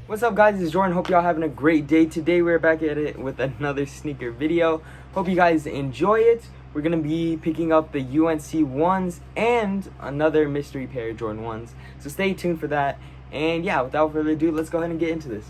What's up guys, it's Jordan. Hope y'all having a great day. Today we're back at it with another sneaker video. Hope you guys enjoy it. We're gonna be picking up the UNC ones and another mystery pair of Jordan ones. So stay tuned for that. And yeah, without further ado, let's go ahead and get into this.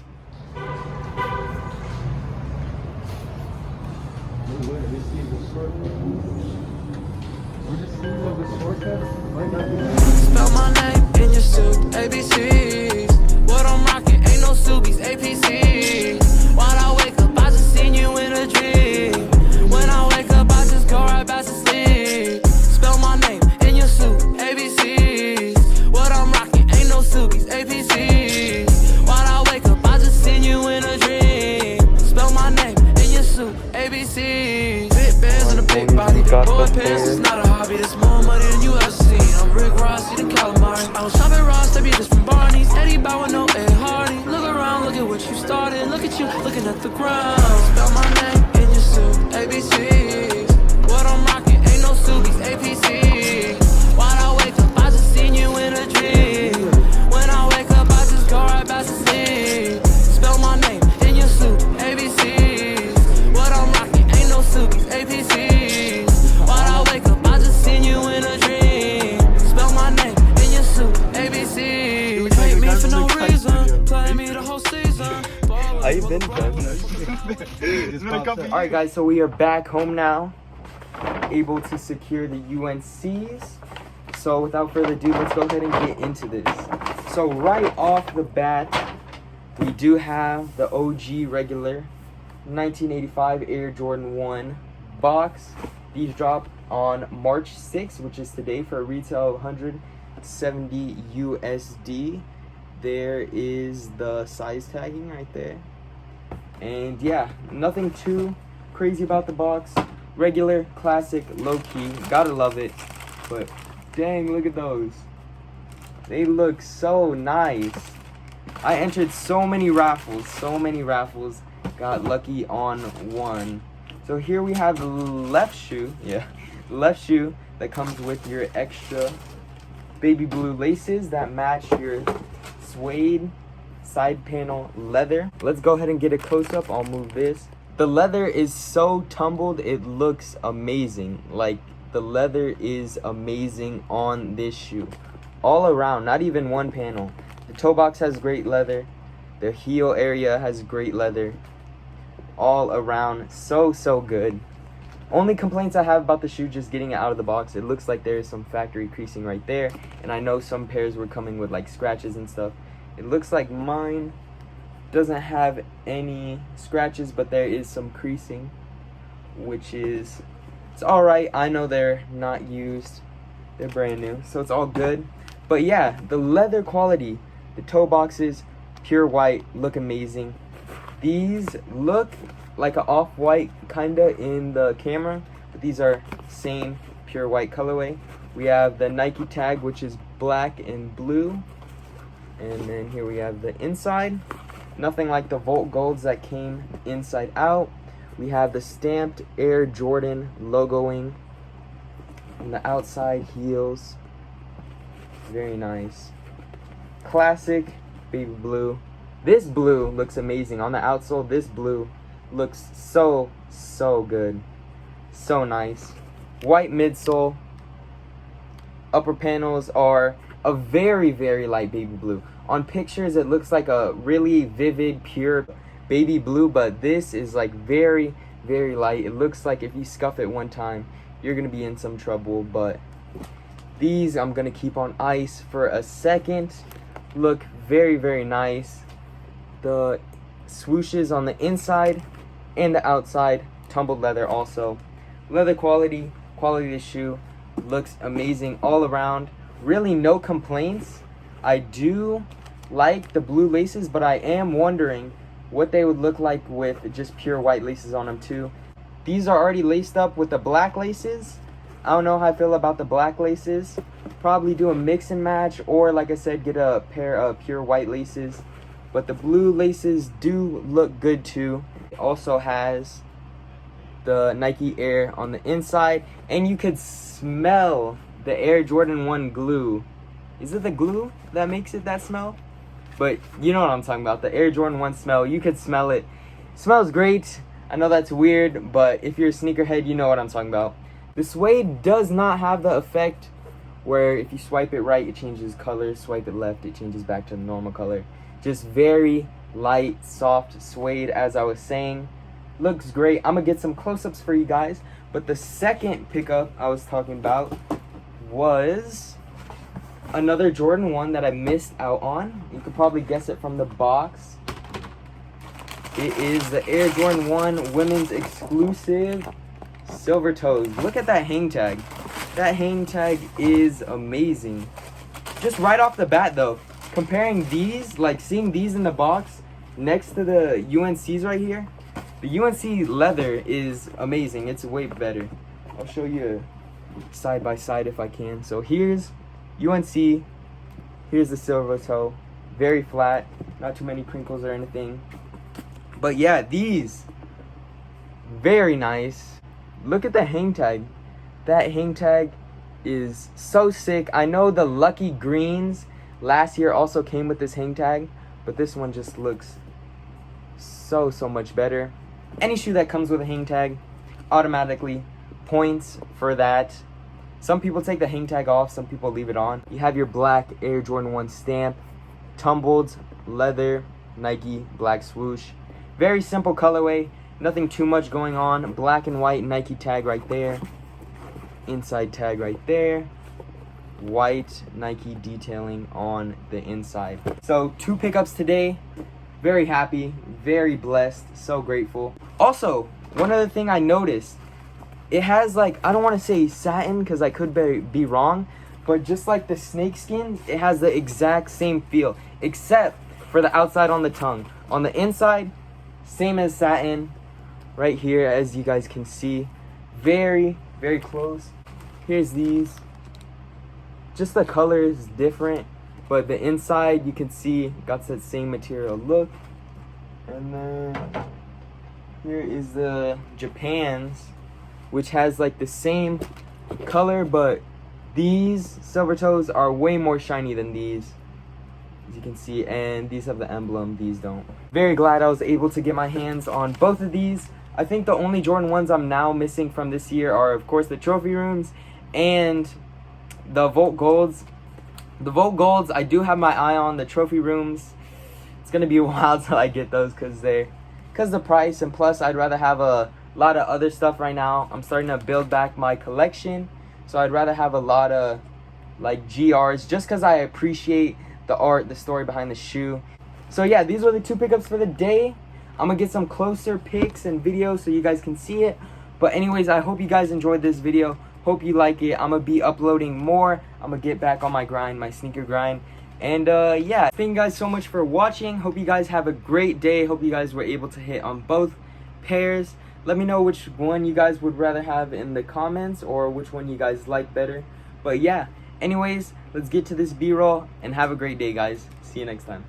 Spell my name in your suit, ABCs. What I'm rocking ain't no Subies, APCs. While I wake up, I just seen you in a dream. When I wake up, I just go right back to sleep. Spell my name in your suit, ABCs. What I'm rocking ain't no Subies, APCs. While I wake up, I just seen you in a dream. Spell my name in your suit, ABCs. Big bands and a big body. Boy pants is not a hobby. There's more money than you ever seen. I'm Rick Ross, see the calamari. I was shopping Ross, they be this from Barney's. Eddie Bauer, no Ed Hardy. Look around, look at what you started. Look at you, looking at the ground. Spell my name in your suit, ABCs. What I'm rocking ain't no Subies, APCs. While I wake up, I just seen you in a dream. When I wake up, I just go right back to sleep. Spell my name in your suit, ABCs. What I'm rocking ain't no Subies, APCs. While I wake up, I just seen you in a dream. Spell my name in your suit, ABCs. Hate me for no reason, play me the whole season. How you been, Alright guys, so we are back home now, able to secure the UNCs. So without further ado, let's go ahead and get into this. So right off the bat, we do have the OG regular 1985 Air Jordan 1 box. These drop on March 6th, which is today, for a retail of 170 USD. There is the size tagging right there. And yeah, nothing too crazy about the box. Regular, classic, low-key, gotta love it. But dang, look at those. They look so nice. I entered so many raffles, got lucky on one. So here we have the left shoe, left shoe that comes with your extra baby blue laces that match your suede side panel leather. Let's go ahead and get a close-up. I'll move this. The leather is so tumbled, it looks amazing. Like, the leather is amazing on this shoe. All around, not even one panel. The toe box has great leather. The heel area has great leather. All around, so good. Only complaints I have about the shoe, just getting it out of the box, it looks like there is some factory creasing right there, and I know some pairs were coming with like scratches and stuff. It looks like mine doesn't have any scratches, but there is some creasing, which is, it's all right. I know they're not used, they're brand new, so it's all good. But yeah, the leather quality, the toe boxes, pure white, look amazing. These look like an off-white kinda in the camera, but these are same pure white colorway. We have the Nike tag, which is black and blue, and then here we have the inside. Nothing like the Volt Golds that came inside out. We have the stamped Air Jordan logoing on the outside heels. Very nice. Classic baby blue. This blue looks amazing. On the outsole, this blue looks so good. So nice. White midsole. Upper panels are a very light baby blue. On pictures, it looks like a really vivid, pure baby blue, but this is like very light. It looks like if you scuff it one time, you're gonna be in some trouble. But these I'm gonna keep on ice for a second. Look very nice. The swooshes on the inside and the outside, tumbled leather also. Leather quality of the shoe looks amazing all around. Really no complaints. I do like the blue laces, but I am wondering what they would look like with just pure white laces on them too. These are already laced up with the black laces. I don't know how I feel about the black laces. Probably do a mix and match, or like I said, get a pair of pure white laces. But the blue laces do look good too. It also has the Nike Air on the inside, and you could smell the Air Jordan 1 glue. Is it the glue that makes it that smell? but you know what I'm talking about. The Air Jordan 1 smell, you could smell it. Smells great. I know that's weird, but if you're a sneakerhead, you know what I'm talking about. The suede does not have the effect where if you swipe it right, it changes color. Swipe it left, it changes back to the normal color. Just very light, soft suede, as I was saying. Looks great. I'm going to get some close-ups for you guys. But the second pickup I was talking about was another Jordan 1 that I missed out on. You could probably guess it from the box. It is the Air Jordan 1 women's exclusive silver toes. Look at that hang tag. That hang tag is amazing. Just right off the bat though, comparing these, like seeing these in the box next to the UNCs right here, the UNC leather is amazing. It's way better. I'll show you side by side if I can. So here's UNC, here's the silver toe, very flat, not too many crinkles or anything. But yeah, these, very nice. Look at the hang tag. That hang tag is so sick. I know the Lucky Greens last year also came with this hang tag, but this one just looks so much better. Any shoe that comes with a hang tag, automatically points for that. Some people take the hang tag off, some people leave it on. You have your black Air Jordan 1 stamp, tumbled leather, Nike, black swoosh. Very simple colorway, nothing too much going on. Black and white Nike tag right there. Inside tag right there. White Nike detailing on the inside. So 2 pickups today. Very happy, very blessed, so grateful. Also, one other thing I noticed, it has like, I don't want to say satin because I could be wrong, but just like the snake skin, it has the exact same feel, except for the outside on the tongue. On the inside, same as satin, right here, as you guys can see. Very close. Here's these. Just the color is different, but the inside, you can see, got that same material look. And then here is the Japan's, which has like the same color, but these silver toes are way more shiny than these, as you can see, and these have the emblem, these don't. Very glad I was able to get my hands on both of these. I think the only Jordan 1s I'm now missing from this year are, of course, the trophy rooms and the Volt Golds. The Volt Golds, I do have my eye on. The trophy rooms, it's gonna be a while till I get those because the price, and plus I'd rather have a lot of other stuff right now. I'm starting to build back my collection, so I'd rather have a lot of like GRs just because I appreciate the art, the story behind the shoe. So yeah, these were the 2 pickups for the day. I'm gonna get some closer pics and videos so you guys can see it. But anyways, I hope you guys enjoyed this video. Hope you like it. I'm gonna be uploading more. I'm gonna get back on my grind, my sneaker grind. And yeah, thank you guys so much for watching. Hope you guys have a great day. Hope you guys were able to hit on both pairs. Let me know which one you guys would rather have in the comments, or which one you guys like better. But yeah, anyways, let's get to this B-roll and have a great day, guys. See you next time.